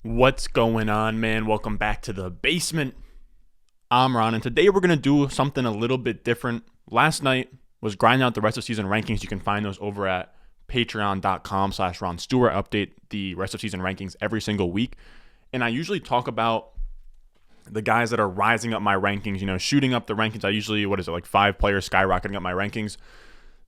What's going on, man? Welcome back to the basement. I'm Ron, and today we're going to do something a little bit different. Last night was grinding out the rest of season rankings. You can find those over at patreon.com/Ron Stewart. I update the rest of season rankings every single week. And I usually talk about the guys that are rising up my rankings, shooting up the rankings. I usually, 5 players skyrocketing up my rankings.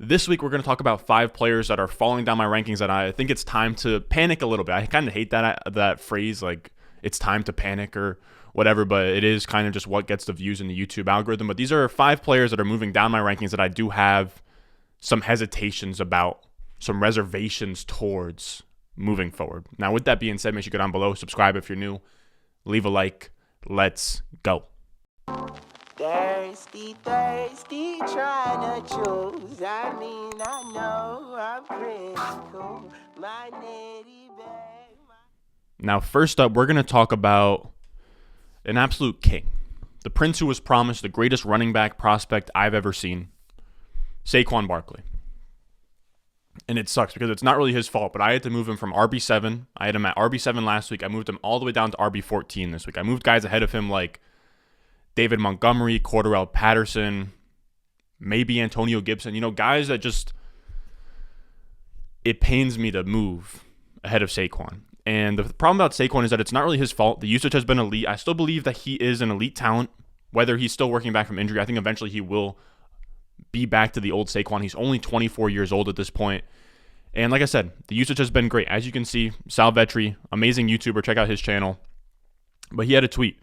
This week, we're going to talk about 5 players that are falling down my rankings that I think it's time to panic a little bit. I kind of hate that phrase, like it's time to panic or whatever, but it is kind of just what gets the views in the YouTube algorithm. But these are 5 players that are moving down my rankings that I do have some hesitations about, some reservations towards moving forward. Now, with that being said, make sure you go down below, subscribe if you're new, leave a like. Let's go. Thirsty, trying to choose. I know I'm critical. My nitty bag. Now, first up, we're going to talk about an absolute king. The prince who was promised the greatest running back prospect I've ever seen, Saquon Barkley. And it sucks because it's not really his fault, but I had to move him from RB7. I had him at RB7 last week. I moved him all the way down to RB14 this week. I moved guys ahead of him like David Montgomery, Cordarrelle Patterson, maybe Antonio Gibson. Guys that just, it pains me to move ahead of Saquon. And the problem about Saquon is that it's not really his fault. The usage has been elite. I still believe that he is an elite talent, whether he's still working back from injury. I think eventually he will be back to the old Saquon. He's only 24 years old at this point. And like I said, the usage has been great. As you can see, Sal Veteri, amazing YouTuber. Check out his channel. But he had a tweet.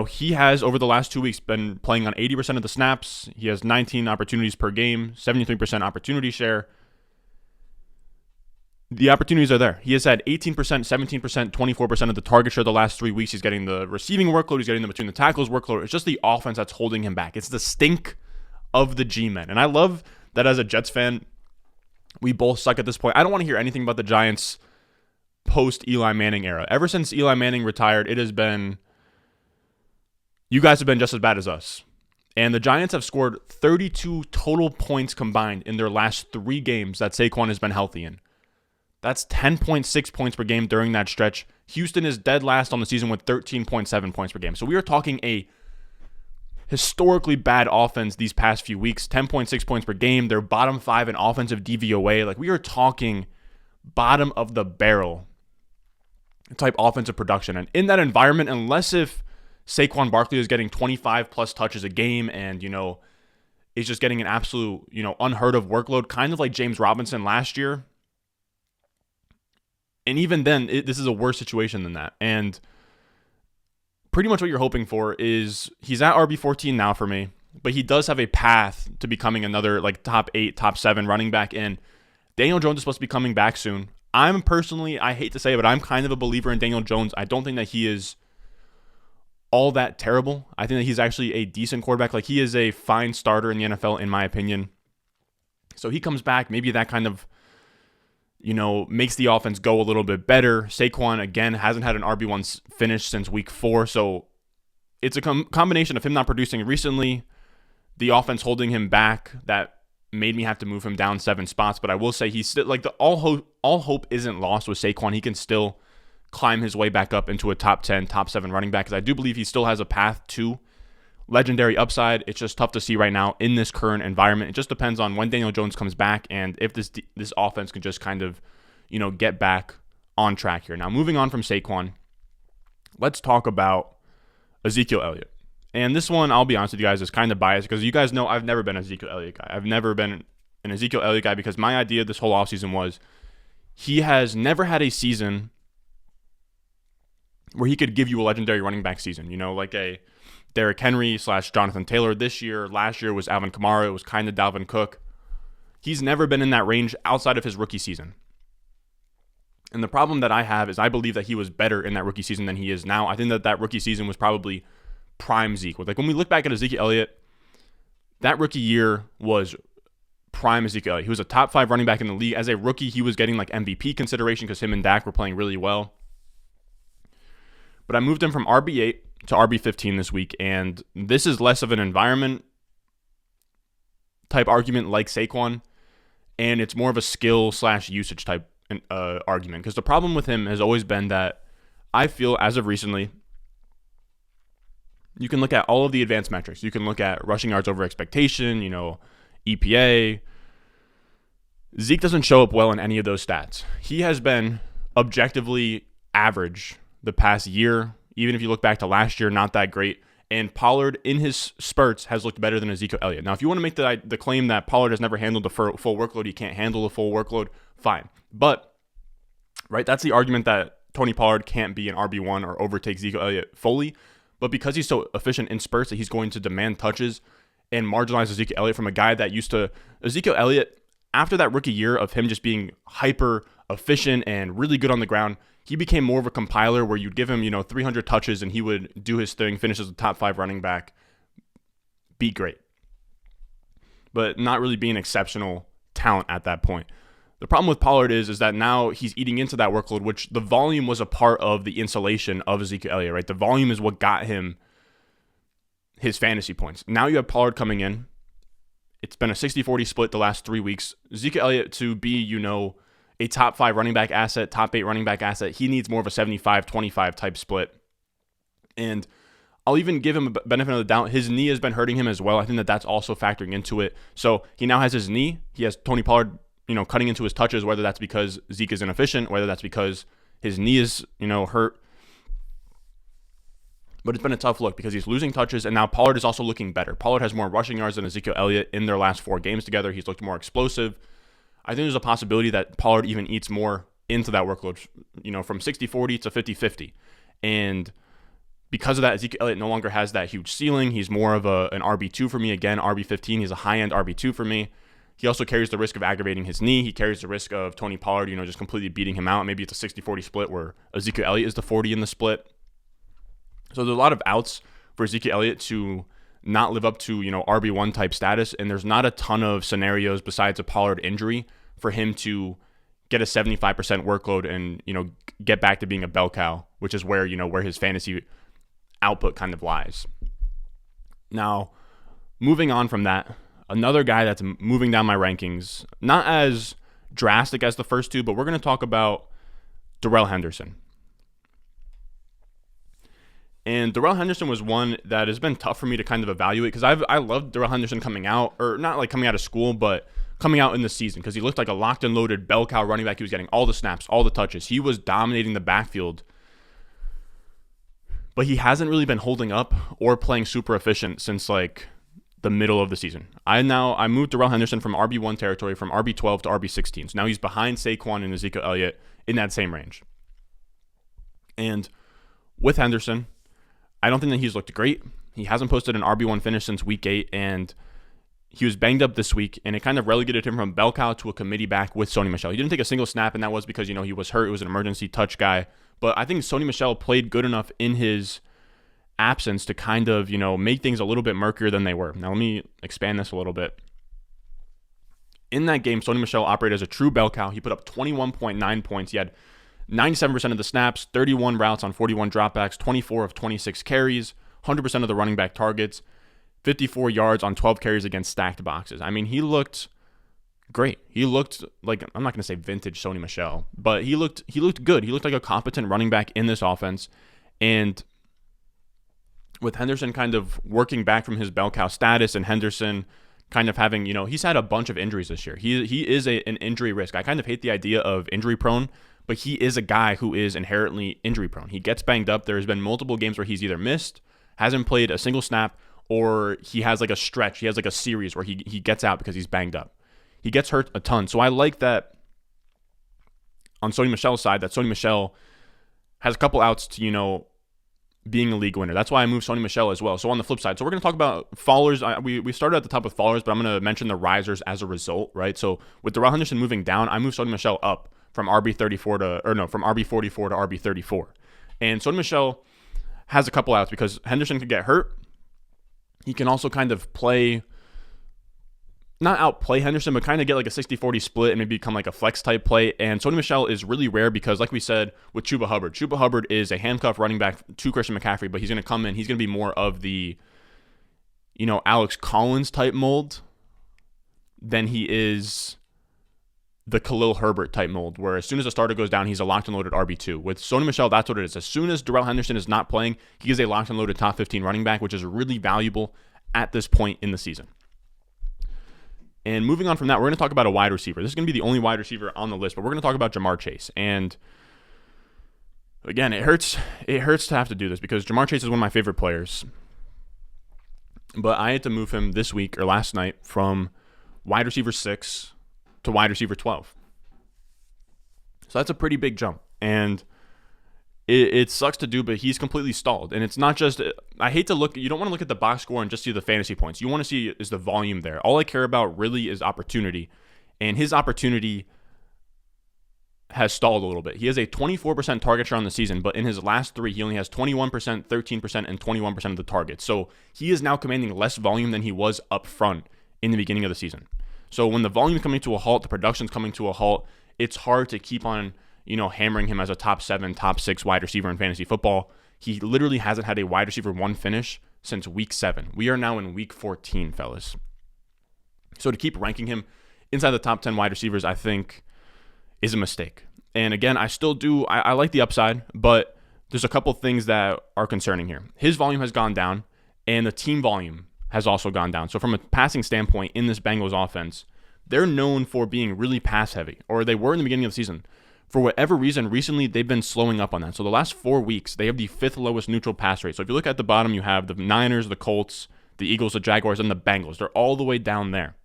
He has, over the last 2 weeks, been playing on 80% of the snaps. He has 19 opportunities per game, 73% opportunity share. The opportunities are there. He has had 18%, 17%, 24% of the target share the last 3 weeks. He's getting the receiving workload. He's getting the between the tackles workload. It's just the offense that's holding him back. It's the stink of the G-men. And I love that as a Jets fan, we both suck at this point. I don't want to hear anything about the Giants post-Eli Manning era. Ever since Eli Manning retired, it has been, you guys have been just as bad as us. And the Giants have scored 32 total points combined in their last 3 games that Saquon has been healthy in. That's 10.6 points per game during that stretch. Houston is dead last on the season with 13.7 points per game. So we are talking a historically bad offense these past few weeks. 10.6 points per game. They're bottom 5 in offensive DVOA. Like, we are talking bottom of the barrel type offensive production. And in that environment, unless if Saquon Barkley is getting 25 plus touches a game and, is just getting an absolute, unheard of workload, kind of like James Robinson last year. And even then, this is a worse situation than that. And pretty much what you're hoping for is he's at RB14 now for me, but he does have a path to becoming another top 8, top 7 running back. And Daniel Jones is supposed to be coming back soon. I'm personally, I hate to say it, but I'm kind of a believer in Daniel Jones. I don't think that he is all that terrible. I think that he's actually a decent quarterback. Like, he is a fine starter in the NFL, in my opinion. So he comes back, maybe that kind of, makes the offense go a little bit better. Saquon, again, hasn't had an RB1 finish since week 4. So it's a combination of him not producing recently, the offense holding him back, that made me have to move him down 7 spots. But I will say he's still, all hope isn't lost with Saquon. He can still climb his way back up into a top 10, top 7 running back, because I do believe he still has a path to legendary upside. It's just tough to see right now in this current environment. It just depends on when Daniel Jones comes back and if this offense can just kind of, get back on track here. Now, moving on from Saquon, let's talk about Ezekiel Elliot. And this one, I'll be honest with you guys, is kind of biased because you guys know I've never been an Ezekiel Elliot guy. I've never been an Ezekiel Elliot guy because my idea this whole offseason was he has never had a season where he could give you a legendary running back season, like a Derrick Henry / Jonathan Taylor this year. Last year was Alvin Kamara. It was kind of Dalvin Cook. He's never been in that range outside of his rookie season. And the problem that I have is I believe that he was better in that rookie season than he is now. I think that rookie season was probably prime Zeke. When we look back at Ezekiel Elliott, that rookie year was prime Ezekiel Elliott. He was a top 5 running back in the league. As a rookie, he was getting MVP consideration because him and Dak were playing really well. But I moved him from RB8 to RB15 this week, and this is less of an environment type argument like Saquon, and it's more of a skill / usage type argument, because the problem with him has always been that I feel as of recently, you can look at all of the advanced metrics. You can look at rushing yards over expectation, EPA. Zeke doesn't show up well in any of those stats. He has been objectively average the past year. Even if you look back to last year, not that great. And Pollard, in his spurts, has looked better than Ezekiel Elliott. Now, if you want to make the claim that Pollard has never handled the full workload, he can't handle the full workload, fine. But, right, that's the argument that Tony Pollard can't be an RB1 or overtake Ezekiel Elliott fully. But because he's so efficient in spurts that he's going to demand touches and marginalize Ezekiel Elliott from a guy that used to... Ezekiel Elliott, after that rookie year of him just being hyper efficient and really good on the ground, he became more of a compiler where you'd give him, 300 touches and he would do his thing, finish as a top 5 running back, be great. But not really being exceptional talent at that point. The problem with Pollard is that now he's eating into that workload, which the volume was a part of the insulation of Ezekiel Elliott, right? The volume is what got him his fantasy points. Now you have Pollard coming in. It's been a 60-40 split the last 3 weeks. Ezekiel Elliott to be, a top 5 running back asset, top 8 running back asset, he needs more of a 75-25 type split. And I'll even give him a benefit of the doubt. His knee has been hurting him as well. I think that that's also factoring into it. So he now has his knee. He has Tony Pollard, cutting into his touches, whether that's because Zeke is inefficient, whether that's because his knee is, hurt. But it's been a tough look because he's losing touches, and now Pollard is also looking better. Pollard has more rushing yards than Ezekiel Elliott in their last 4 games together. He's looked more explosive. I think there's a possibility that Pollard even eats more into that workload, from 60-40 to 50-50. And because of that, Ezekiel Elliott no longer has that huge ceiling. He's more of an RB2 for me. Again, RB15, he's a high-end RB2 for me. He also carries the risk of aggravating his knee. He carries the risk of Tony Pollard, just completely beating him out. Maybe it's a 60-40 split where Ezekiel Elliott is the 40 in the split. So there's a lot of outs for Ezekiel Elliott to not live up to, RB1 type status. And there's not a ton of scenarios besides a Pollard injury for him to get a 75% workload and, get back to being a bell cow, which is where, where his fantasy output kind of lies. Now, moving on from that, another guy that's moving down my rankings, not as drastic as the first two, but we're going to talk about Darrell Henderson. And Darrell Henderson was one that has been tough for me to kind of evaluate because I loved Darrell Henderson coming out, or not like coming out of school, but coming out in the season because he looked like a locked and loaded bell cow running back. He was getting all the snaps, all the touches. He was dominating the backfield. But he hasn't really been holding up or playing super efficient since like the middle of the season. I moved Darrell Henderson from RB1 territory from RB12 to RB16. So now he's behind Saquon and Ezekiel Elliott in that same range. And with Henderson, I don't think that he's looked great. He hasn't posted an RB1 finish since week 8, and he was banged up this week, and it kind of relegated him from bell cow to a committee back with Sony Michelle. He didn't take a single snap, and that was because, he was hurt. It was an emergency touch guy. But I think Sony Michelle played good enough in his absence to kind of, make things a little bit murkier than they were. Now, let me expand this a little bit. In that game, Sony Michelle operated as a true bell cow. He put up 21.9 points. He had 97% of the snaps, 31 routes on 41 dropbacks, 24 of 26 carries, 100% of the running back targets, 54 yards on 12 carries against stacked boxes. I mean, he looked great. He looked like, I'm not going to say vintage Sony Michelle, but he looked good. He looked like a competent running back in this offense. And with Henderson kind of working back from his bell cow status and Henderson kind of having, he's had a bunch of injuries this year. He is an injury risk. I kind of hate the idea of injury prone, but he is a guy who is inherently injury prone. He gets banged up. There's been multiple games where he's either missed, hasn't played a single snap, or he has like a stretch. He has like a series where he gets out because he's banged up. He gets hurt a ton. So I like that on Sony Michelle's side, that Sony Michelle has a couple outs to, being a league winner. That's why I moved Sony Michelle as well. So on the flip side, so we're going to talk about fallers. We started at the top with fallers, but I'm going to mention the risers as a result, right? So with Darrell Henderson moving down, I moved Sony Michelle up from from RB44 to RB34. And Sony Michelle has a couple outs because Henderson could get hurt. He can also kind of not outplay Henderson, but kind of get like a 60-40 split and maybe become like a flex type play. And Sony Michelle is really rare because, like we said, with Chuba Hubbard is a handcuff running back to Christian McCaffrey, but he's going to come in. He's going to be more of the, Alex Collins type mold than he is the Khalil Herbert type mold, where as soon as a starter goes down, he's a locked and loaded RB2. With Sony Michelle, that's what it is. As soon as Darrell Henderson is not playing, he is a locked and loaded top 15 running back, which is really valuable at this point in the season. And moving on from that, we're going to talk about a wide receiver. This is going to be the only wide receiver on the list, but we're going to talk about Jamar Chase. And again, it hurts to have to do this because Jamar Chase is one of my favorite players. But I had to move him this week or last night from wide receiver 6 to wide receiver 12. So that's a pretty big jump. And it sucks to do, but he's completely stalled. And it's not just, I hate to look, you don't want to look at the box score and just see the fantasy points. You want to see is the volume there. All I care about really is opportunity. And his opportunity has stalled a little bit. He has a 24% target share on the season, but in his last 3, he only has 21%, 13%, and 21% of the targets. So he is now commanding less volume than he was up front in the beginning of the season. So when the volume is coming to a halt, the production's coming to a halt, it's hard to keep on, hammering him as a top 7, top 6 wide receiver in fantasy football. He literally hasn't had a wide receiver 1 finish since week 7. We are now in week 14, fellas. So to keep ranking him inside the top 10 wide receivers, I think is a mistake. And again, I still do, I like the upside, but there's a couple things that are concerning here. His volume has gone down, and the team volume has also gone down. So from a passing standpoint in this Bengals offense, they're known for being really pass heavy, or they were in the beginning of the season. For whatever reason, recently they've been slowing up on that. So the last 4 weeks, they have the 5th lowest neutral pass rate. So if you look at the bottom, you have the Niners, the Colts, the Eagles, the Jaguars, and the Bengals. They're all the way down there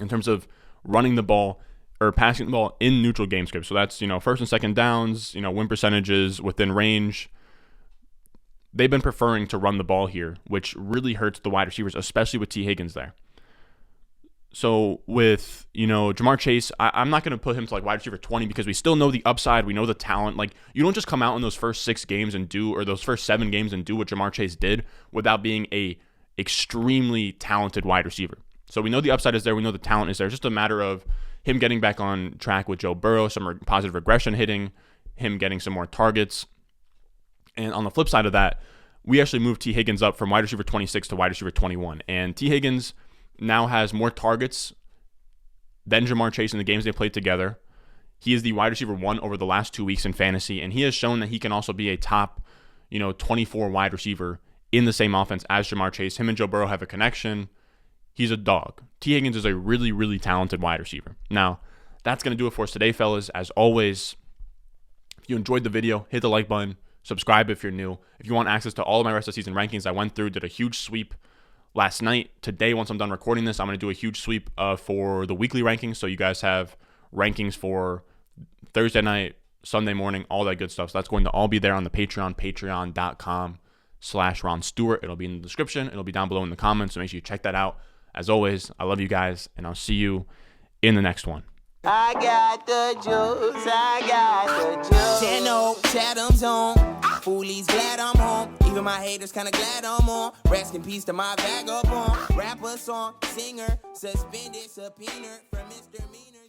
in terms of running the ball or passing the ball in neutral game scripts. So that's, first and second downs, win percentages within range. They've been preferring to run the ball here, which really hurts the wide receivers, especially with T. Higgins there. So with, Jamar Chase, I'm not going to put him to wide receiver 20 because we still know the upside. We know the talent. You don't just come out in those first 6 games and those first 7 games and do what Jamar Chase did without being a extremely talented wide receiver. So we know the upside is there. We know the talent is there. It's just a matter of him getting back on track with Joe Burrow, some positive regression hitting, him getting some more targets. And on the flip side of that, we actually moved T. Higgins up from wide receiver 26 to wide receiver 21. And T. Higgins now has more targets than Jamar Chase in the games they played together. He is the wide receiver 1 over the last 2 weeks in fantasy, and he has shown that he can also be a top, 24 wide receiver in the same offense as Jamar Chase. Him and Joe Burrow have a connection. He's a dog. T. Higgins is a really, really talented wide receiver. Now, that's going to do it for us today, fellas. As always, if you enjoyed the video, hit the like button. Subscribe if you're new. If you want access to all of my rest of the season rankings, I went through, did a huge sweep last night. Today, once I'm done recording this, I'm going to do a huge sweep for the weekly rankings. So you guys have rankings for Thursday night, Sunday morning, all that good stuff. So that's going to all be there on the Patreon, patreon.com/Ron Stewart. It'll be in the description. It'll be down below in the comments. So make sure you check that out. As always, I love you guys, and I'll see you in the next one. I got the juice, I got the juice. 10-0, Chatham's on. Foolies glad I'm home. Even my haters kinda glad I'm on. Rest in peace to my vagabond. Rapper song, singer, suspended, subpoena from Mr. Meaner.